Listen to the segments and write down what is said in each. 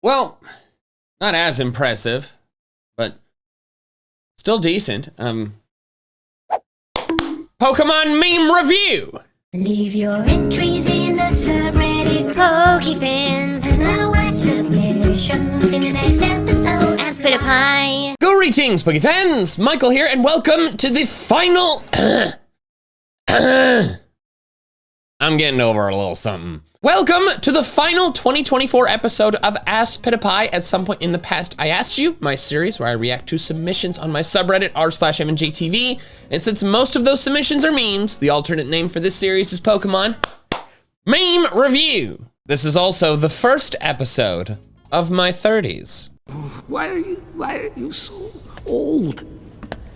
Well, not as impressive, but still decent. Pokemon meme review. Leave your entries in the subreddit PokeFans. Now watch submissions in the next episode. ASPITPIAY. Greetings, Pokefans! Michael here, and welcome to the final... I'm getting over a little something. Welcome to the final 2024 episode of ASPITPIAY. At some point in the past, I asked you, my series where I react to submissions on my subreddit, r/MandJTV. And since most of those submissions are memes, the alternate name for this series is Pokemon Meme Review. This is also the first episode of my 30s. Why are you so old?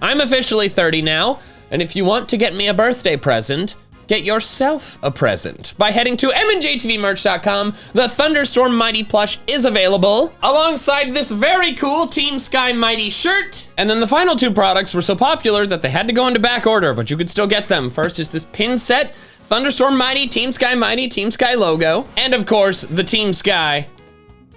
I'm officially 30 now, and if you want to get me a birthday present, get yourself a present by heading to MandJTVmerch.com. The Thunderstorm Mighty plush is available alongside this very cool Team Sky Mighty shirt. And then the final two products were so popular that they had to go into back order, but you could still get them. First is this pin set, Thunderstorm Mighty, Team Sky logo, and of course the Team Sky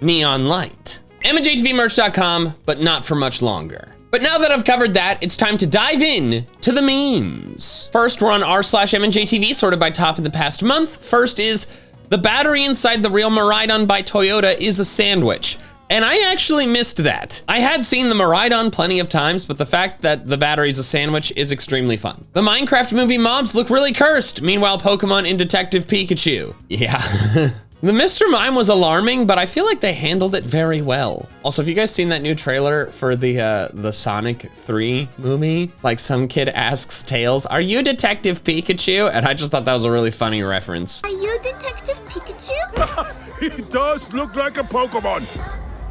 neon light. MandJTVmerch.com, but not for much longer. But now that I've covered that, it's time to dive in to the memes. First, we're on r/MandJTV, sorted by top in the past month. First is, the battery inside the real Miraidon by Toyota is a sandwich. And I actually missed that. I had seen the Miraidon plenty of times, but the fact that the battery's a sandwich is extremely fun. The Minecraft movie mobs look really cursed. Meanwhile, Pokemon in Detective Pikachu. Yeah. The Mr. Mime was alarming, but I feel like they handled it very well. Also, have you guys seen that new trailer for the Sonic 3 movie? Like, some kid asks Tails, "Are you Detective Pikachu?" And I just thought that was a really funny reference. Are you Detective Pikachu? He does look like a Pokemon.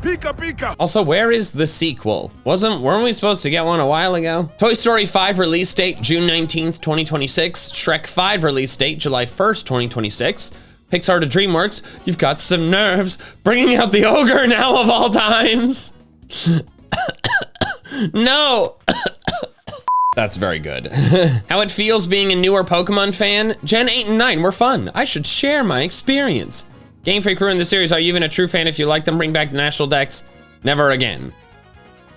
Pika Pika. Also, where is the sequel? Weren't we supposed to get one a while ago? Toy Story 5 release date, June 19th, 2026. Shrek 5 release date, July 1st, 2026. Pixar to DreamWorks, you've got some nerves, bringing out the ogre now of all times. No. That's very good. How it feels being a newer Pokemon fan? Gen 8 and 9 were fun. I should share my experience. Game Freak ruined the series. Are you even a true fan? If you like them, bring back the National Dex. Never again.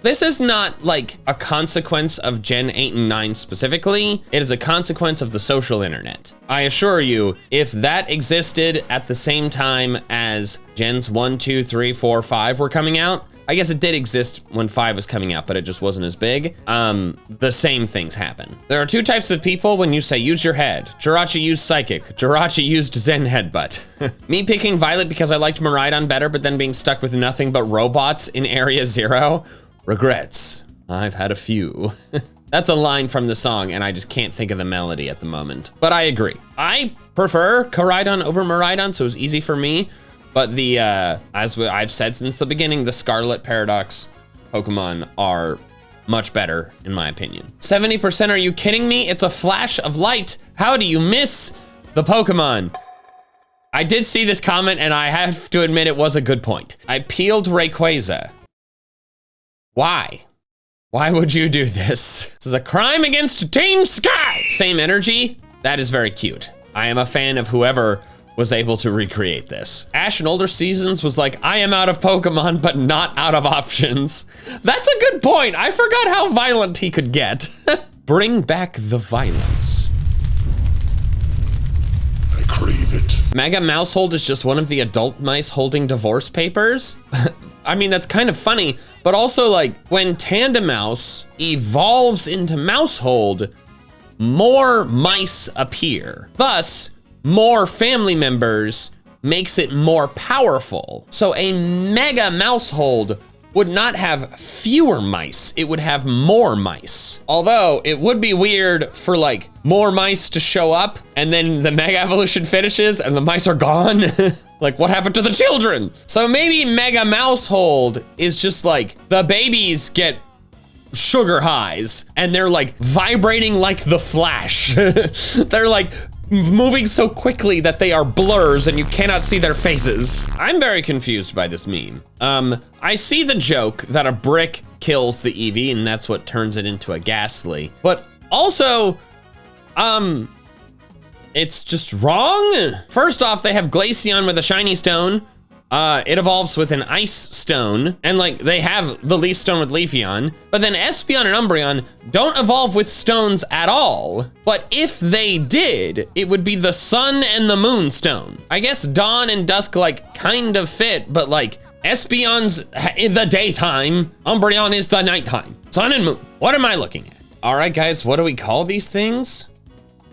This is not like a consequence of Gen 8 and 9 specifically. It is a consequence of the social internet. I assure you, if that existed at the same time as Gens 1, 2, 3, 4, 5 were coming out, I guess it did exist when 5 was coming out, but it just wasn't as big. The same things happen. There are two types of people when you say use your head. Jirachi used Psychic. Jirachi used Zen Headbutt. Me picking Violet because I liked Miraidon better, but then being stuck with nothing but robots in Area 0. Regrets. I've had a few. That's a line from the song, and I just can't think of the melody at the moment. But I agree. I prefer Koraidon over Miraidon, so it was easy for me. But the, as I've said since the beginning, the Scarlet Paradox Pokemon are much better, in my opinion. 70%, are you kidding me? It's a flash of light. How do you miss the Pokemon? I did see this comment, and I have to admit it was a good point. I peeled Rayquaza. Why? Why would you do this? This is a crime against Team Sky! Same energy? That is very cute. I am a fan of whoever was able to recreate this. Ash in older seasons was like, I am out of Pokemon, but not out of options. That's a good point. I forgot how violent he could get. Bring back the violence. I crave it. Mega Mousehold is just one of the adult mice holding divorce papers. I mean, that's kind of funny, but also like when Tandemouse evolves into Mousehold, more mice appear. Thus, more family members makes it more powerful. So a Mega Mousehold would not have fewer mice, it would have more mice. Although it would be weird for like more mice to show up and then the Mega Evolution finishes and the mice are gone. Like, what happened to the children? So maybe Mega Mousehold is just like the babies get sugar highs and they're like vibrating like the Flash. They're like moving so quickly that they are blurs and you cannot see their faces. I'm very confused by this meme. I see the joke that a brick kills the Eevee and that's what turns it into a Ghastly, but also, it's just wrong. First off, they have Glaceon with a shiny stone, it evolves with an ice stone, and like they have the leaf stone with Leafeon, but then Espeon and Umbreon don't evolve with stones at all. But if they did, it would be the sun and the moon stone. I guess dawn and dusk like kind of fit, but like Espeon's in the daytime, Umbreon is the nighttime. Sun and moon, what am I looking at? All right, guys, what do we call these things?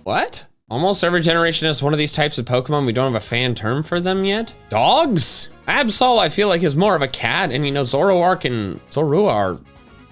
What? Almost every generation has one of these types of Pokemon. We don't have a fan term for them yet. Dogs? Absol, I feel like, is more of a cat, and you know, Zoroark and Zorua are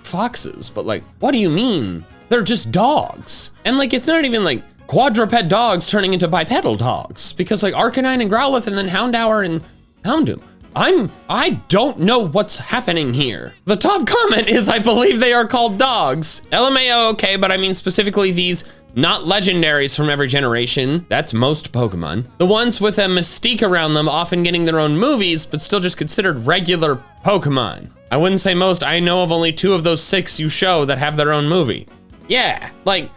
foxes, but like, what do you mean? They're just dogs. And like, it's not even like quadruped dogs turning into bipedal dogs, because like Arcanine and Growlithe and then Houndour and Houndoom. I don't know what's happening here. The top comment is, I believe they are called dogs. LMAO, okay, but I mean specifically these not legendaries from every generation. That's most Pokemon. The ones with a mystique around them, often getting their own movies, but still just considered regular Pokemon. I wouldn't say most, I know of only 2 of those 6 you show that have their own movie. Yeah, like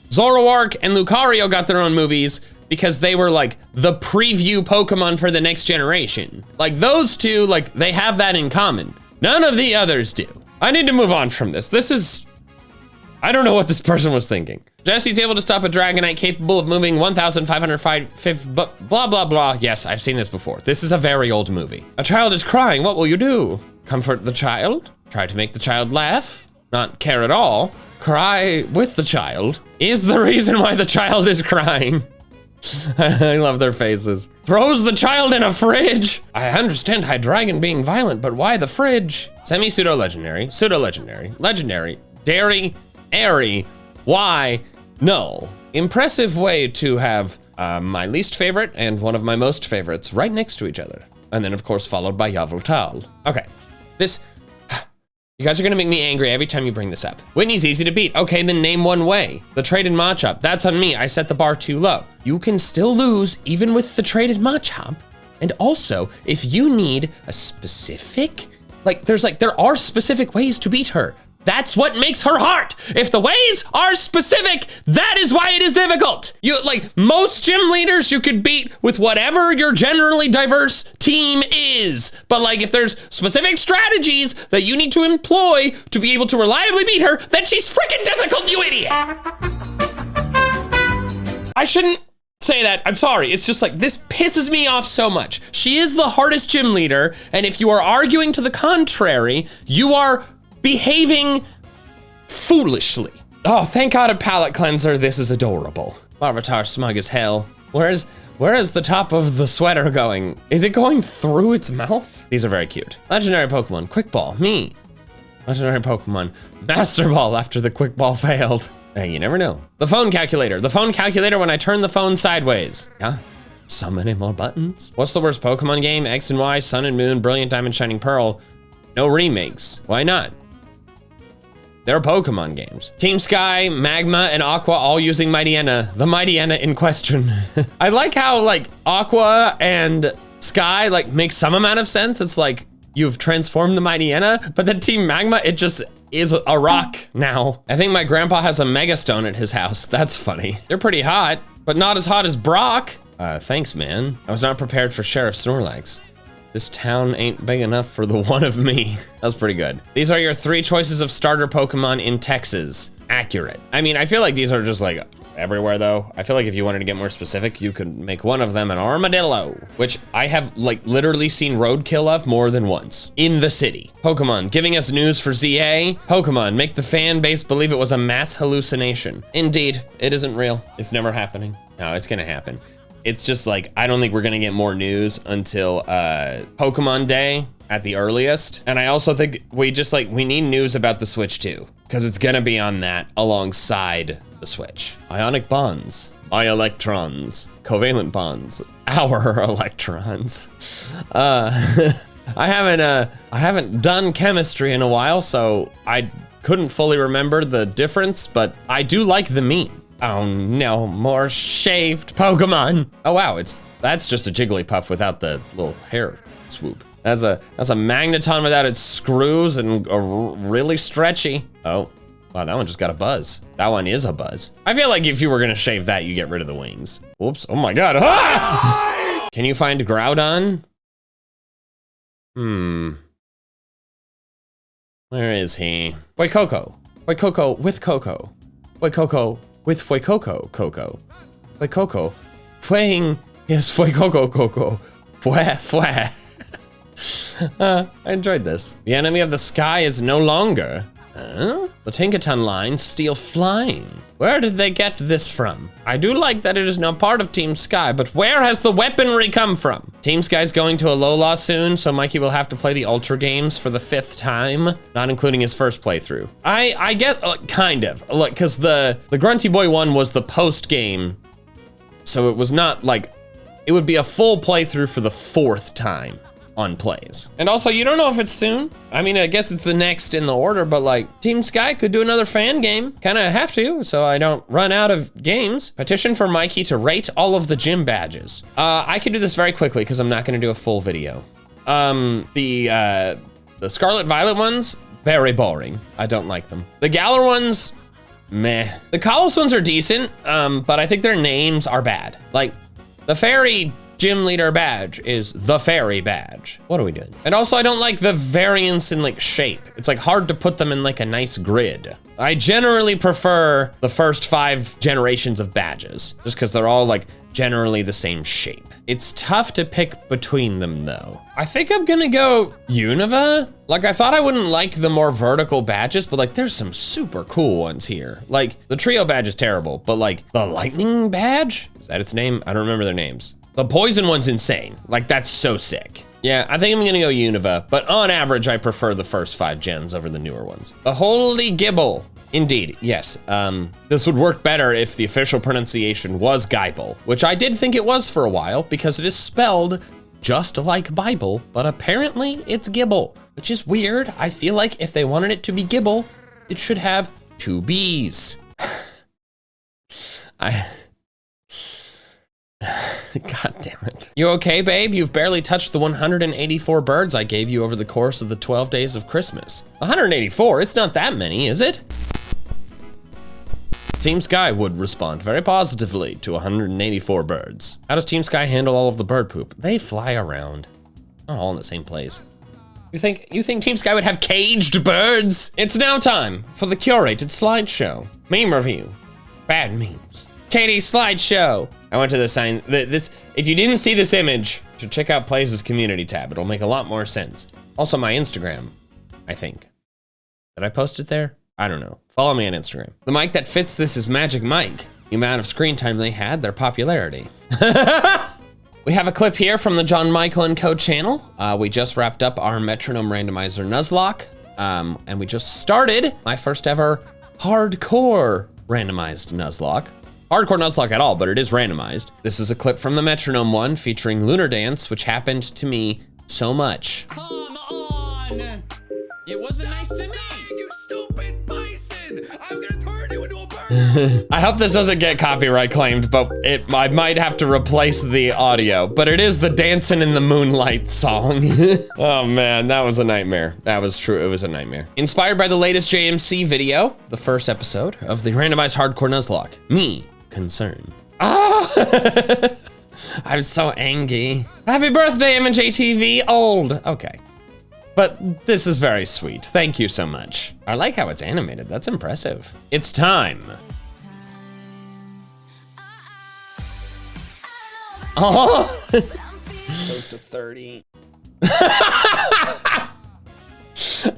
Zoroark and Lucario got their own movies because they were like the preview Pokemon for the next generation. Like those 2, like they have that in common. None of the others do. I need to move on from this. This is, I don't know what this person was thinking. Jesse's able to stop a Dragonite capable of moving 1,505, blah, blah, blah. Yes, I've seen this before. This is a very old movie. A child is crying, what will you do? Comfort the child? Try to make the child laugh? Not care at all? Cry with the child? Is the reason why the child is crying? I love their faces. Throws the child in a fridge. I understand Hydreigon being violent, but why the fridge? Semi-pseudo-legendary, pseudo-legendary, legendary, dairy, airy, why, no. Impressive way to have my least favorite and one of my most favorites right next to each other. And then of course followed by Yveltal. Okay, this, you guys are gonna make me angry every time you bring this up. Whitney's easy to beat. Okay, then name one way. The traded Machop. That's on me. I set the bar too low. You can still lose even with the traded Machop. And also, if you need a specific, there are specific ways to beat her. That's what makes her hard. If the ways are specific, that is why it is difficult. You, like most gym leaders, you could beat with whatever your generally diverse team is. But like if there's specific strategies that you need to employ to be able to reliably beat her, then she's freaking difficult, you idiot. I shouldn't say that, I'm sorry. It's just like, this pisses me off so much. She is the hardest gym leader, and if you are arguing to the contrary, you are behaving foolishly. Oh, thank God a palate cleanser. This is adorable. Larvitar smug as hell. Where is the top of the sweater going? Is it going through its mouth? These are very cute. Legendary Pokemon, Quick Ball, me. Legendary Pokemon, Master Ball after the Quick Ball failed. Hey, you never know. The phone calculator. The phone calculator when I turn the phone sideways. Yeah, so many more buttons. What's the worst Pokemon game? X and Y, Sun and Moon, Brilliant Diamond, Shining Pearl. No remakes. Why not? They're Pokemon games. Team Sky, Magma, and Aqua all using Mightyena. The Mightyena in question. I like how like Aqua and Sky like make some amount of sense. It's like you've transformed the Mightyena, but then Team Magma, it just is a rock now. I think my grandpa has a Mega Stone at his house. That's funny. They're pretty hot, but not as hot as Brock. Thanks, man. I was not prepared for Sheriff Snorlax. This town ain't big enough for the one of me. That was pretty good. These are your 3 choices of starter Pokemon in Texas. Accurate. I mean, I feel like these are just like everywhere though. I feel like if you wanted to get more specific, you could make one of them an armadillo, which I have like literally seen roadkill of more than once in the city. Pokemon giving us news for ZA. Pokemon make the fan base believe it was a mass hallucination. Indeed, it isn't real. It's never happening. No, it's gonna happen. It's just like, I don't think we're gonna get more news until Pokemon Day at the earliest. And I also think we need news about the Switch too, because it's gonna be on that alongside the Switch. Ionic bonds, my electrons, covalent bonds, our electrons. I haven't done chemistry in a while, so I couldn't fully remember the difference, but I do like the meme. Oh no, more shaved Pokemon. Oh wow, that's just a Jigglypuff without the little hair swoop. That's a Magneton without its screws and really stretchy. Oh, wow, that one just got a buzz. That one is a buzz. I feel like if you were gonna shave that, you get rid of the wings. Whoops, oh my God. Ah! Can you find Groudon? Where is he? Fuecoco. Fuecoco with Coco. Fuecoco with Fuecoco Coco. Fuecoco. Fueing is Fuecoco Coco. Fue, fue. I enjoyed this. The enemy of the sky is no longer. The Tinkaton lines steal flying. Where did they get this from? I do like that it is now part of Team Sky, but where has the weaponry come from? Team Sky's going to Alola soon, so Mikey will have to play the Ultra games for the 5th time, not including his first playthrough. I get, kind of. Look, because the Grunty Boy one was the post game, so it was not like, it would be a full playthrough for the 4th time on plays. And also, you don't know if it's soon. I mean, I guess it's the next in the order, but like Team Sky could do another fan game. Kind of have to, so I don't run out of games. Petition for Mikey to rate all of the gym badges. I could do this very quickly because I'm not gonna do a full video. The Scarlet Violet ones, very boring. I don't like them. The Galar ones, meh. The Kalos ones are decent, but I think their names are bad. Like, the Fairy Gym Leader badge is the Fairy badge. What are we doing? And also, I don't like the variance in like shape. It's like hard to put them in like a nice grid. I generally prefer the first 5 generations of badges, just because they're all like generally the same shape. It's tough to pick between them though. I think I'm gonna go Unova. Like, I thought I wouldn't like the more vertical badges, but like there's some super cool ones here. Like the Trio badge is terrible, but like the Lightning badge, is that its name? I don't remember their names. The Poison one's insane. Like, that's so sick. Yeah, I think I'm gonna go Unova, but on average, I prefer the first 5 gens over the newer ones. The Holy Gibble. Indeed, yes. This would work better if the official pronunciation was Gibble, which I did think it was for a while because it is spelled just like Bible, but apparently it's Gibble, which is weird. I feel like if they wanted it to be Gibble, it should have 2 B's. God damn it. You okay, babe? You've barely touched the 184 birds I gave you over the course of the 12 days of Christmas. 184? It's not that many, is it? Team Sky would respond very positively to 184 birds. How does Team Sky handle all of the bird poop? They fly around. Not all in the same place. You think Team Sky would have caged birds? It's now time for the curated slideshow. Meme review. Bad memes. Katie slideshow. I went to the sign, if you didn't see this image, you should check out Plays' community tab. It'll make a lot more sense. Also my Instagram, I think. Did I post it there? I don't know. Follow me on Instagram. The mic that fits this is Magic Mike. The amount of screen time they had, their popularity. We have a clip here from the John Michael & Co channel. We just wrapped up our metronome randomizer Nuzlocke, and we just started my first ever hardcore randomized Nuzlocke. Hardcore Nuzlocke at all, but it is randomized. This is a clip from the metronome one featuring Lunar Dance, which happened to me so much. Come on! It wasn't nice to me! You stupid bison! I'm gonna turn you into a bird! I hope this doesn't get copyright claimed, but I might have to replace the audio, but it is the Dancing in the Moonlight song. Oh man, that was a nightmare. That was true, it was a nightmare. Inspired by the latest JMC video, the first episode of the randomized hardcore Nuzlocke. Me. Concern. Ah! I'm so angry. Happy birthday, MandJTV, old. Okay. But this is very sweet. Thank you so much. I like how it's animated. That's impressive. It's time. Oh. Close to 30.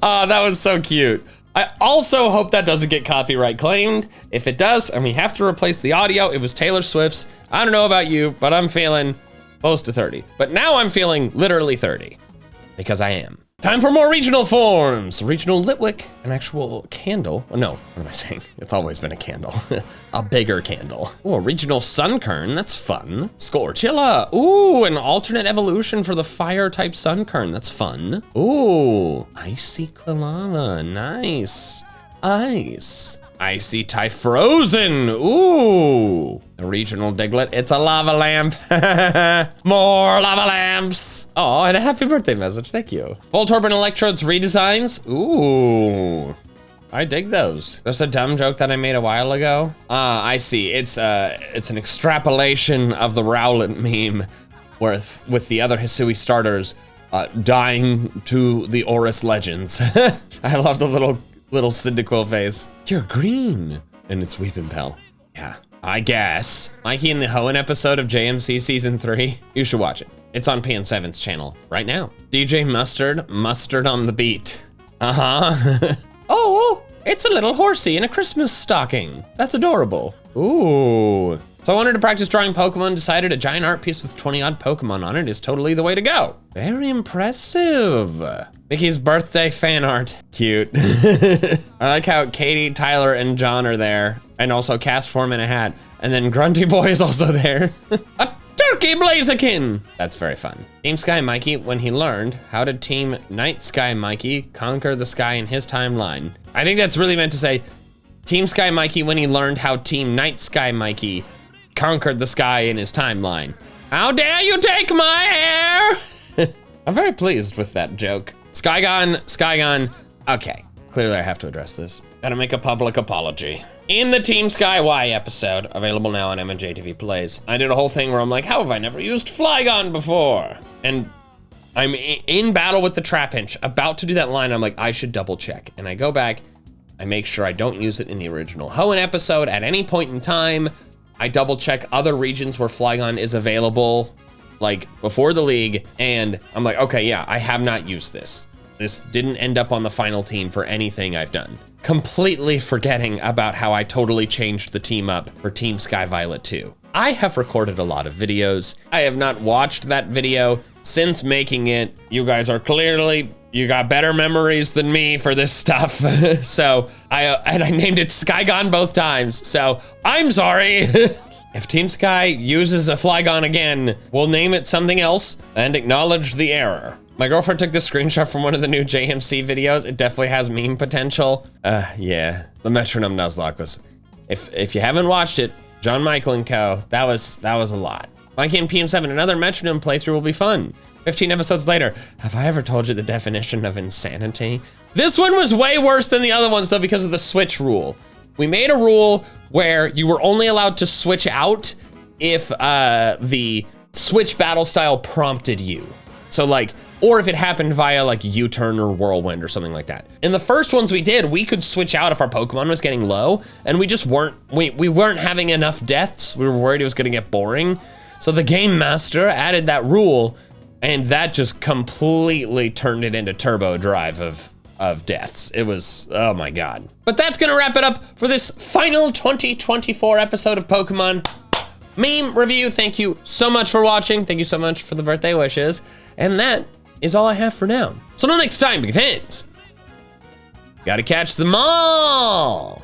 Oh, that was so cute. I also hope that doesn't get copyright claimed. If it does, and we have to replace the audio, it was Taylor Swift's. I don't know about you, but I'm feeling close to 30. But now I'm feeling literally 30, because I am. Time for more regional forms. Regional Litwick, an actual candle. Oh, no, what am I saying? It's always been a candle. A bigger candle. Ooh, a regional Sunkern, that's fun. Scorchilla, ooh, an alternate evolution for the fire type Sunkern, that's fun. Ooh, Icy Quilava, nice. Ice. Icy Typhrozen, ooh. A regional Diglett, it's a lava lamp. More lava lamps. Oh, and a happy birthday message, thank you. Voltorb and Electrodes redesigns, ooh. I dig those. There's a dumb joke that I made a while ago. I see, it's an extrapolation of the Rowlet meme with the other Hisui starters dying to the Oris legends. I love the little Cyndaquil face. You're green. And it's Weepin' Pal. Yeah, I guess. Mikey in the Hoenn episode of JMC season 3. You should watch it. It's on PN7's channel right now. DJ Mustard on the beat. Uh-huh. Oh, it's a little horsey in a Christmas stocking. That's adorable. Ooh. So I wanted to practice drawing Pokemon, decided a giant art piece with 20 odd Pokemon on it is totally the way to go. Very impressive. Mickey's birthday fan art. Cute. I like how Katie, Tyler, and John are there. And also Castform in a hat. And then Grunty Boy is also there. A turkey Blaziken. That's very fun. Team Sky Mikey, when he learned, how did Team Night Sky Mikey conquer the sky in his timeline? I think that's really meant to say, Team Sky Mikey, when he learned how Team Night Sky Mikey conquered the sky in his timeline. How dare you take my hair? I'm very pleased with that joke. Skygon. Okay, clearly I have to address this. Gotta make a public apology. In the Team Sky Y episode, available now on MandJTV Plays, I did a whole thing where I'm like, how have I never used Flygon before? And I'm in battle with the Trapinch, about to do that line, I'm like, I should double check. And I go back, I make sure I don't use it in the original Hoenn episode at any point in time. I double check other regions where Flygon is available, like before the league, and I'm like, okay, yeah, I have not used this. This didn't end up on the final team for anything I've done. Completely forgetting about how I totally changed the team up for Team Sky Violet 2. I have recorded a lot of videos. I have not watched that video since making it. You guys are clearly, you got better memories than me for this stuff. So I named it Skygon both times. So I'm sorry. If Team Sky uses a Flygon again, we'll name it something else and acknowledge the error. My girlfriend took this screenshot from one of the new JMC videos. It definitely has meme potential. Yeah, the Metronome Nuzlocke was, if you haven't watched it, John Michael and Co, that was a lot. Mikey and PM7, another Metronome playthrough will be fun. 15 episodes later, have I ever told you the definition of insanity? This one was way worse than the other ones though because of the switch rule. We made a rule where you were only allowed to switch out if the switch battle style prompted you. So like, or if it happened via like U-turn or whirlwind or something like that. In the first ones we did, we could switch out if our Pokemon was getting low and we just weren't, we weren't having enough deaths. We were worried it was gonna get boring. So the game master added that rule and that just completely turned it into turbo drive of deaths. It was, oh my God. But that's gonna wrap it up for this final 2024 episode of Pokemon Meme Review. Thank you so much for watching. Thank you so much for the birthday wishes. And that is all I have for now. So until next time, big fans, gotta catch them all.